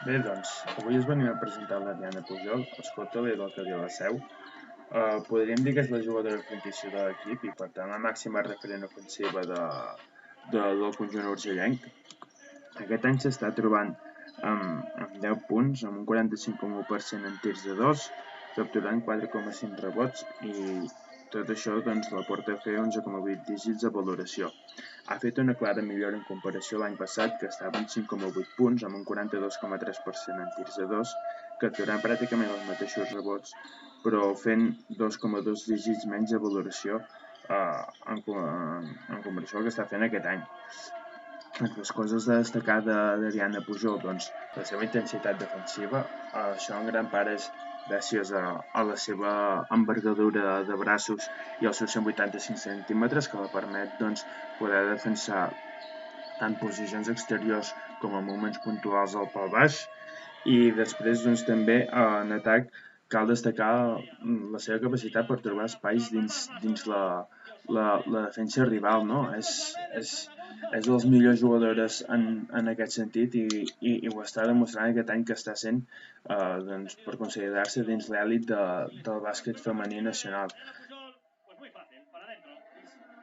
Bé, doncs, avui us venim a presentar la Diana Pujol, escolta-li del que diu la seu. Podríem dir que és la jugadora franquícia de l'equip i, per tant, la màxima referent ofensiva del conjunt urgellenc. Aquest any s'està trobant amb 10 punts, amb un 45,1% en tirs de 2, capturant 4,5 rebots i tot això doncs, la porta a fer 11,8 dígits de valoració. Ha fet una clara millora en comparació a l'any passat, que estava en 5,8 punts, amb un 42,3% en tirs de 2, capturant pràcticament els mateixos rebots, però fent 2,2 dígits menys de valoració en comparació al que està fent aquest any. Les coses a destacar d'Ariana Pujol, doncs la seva intensitat defensiva, això en gran part és gràcies a la seva envergadura de braços i els seus 185 centímetres que la permet doncs, poder defensar tant posicions exteriors com a moments puntuals al pal baix i després doncs, també en atac cal destacar la seva capacitat per trobar espais dins la defensa rival, no? És de les millors jugadores en aquest sentit i ho està demostrant aquest any que està sent doncs, per considerar-se dins l'èlit del bàsquet femení nacional.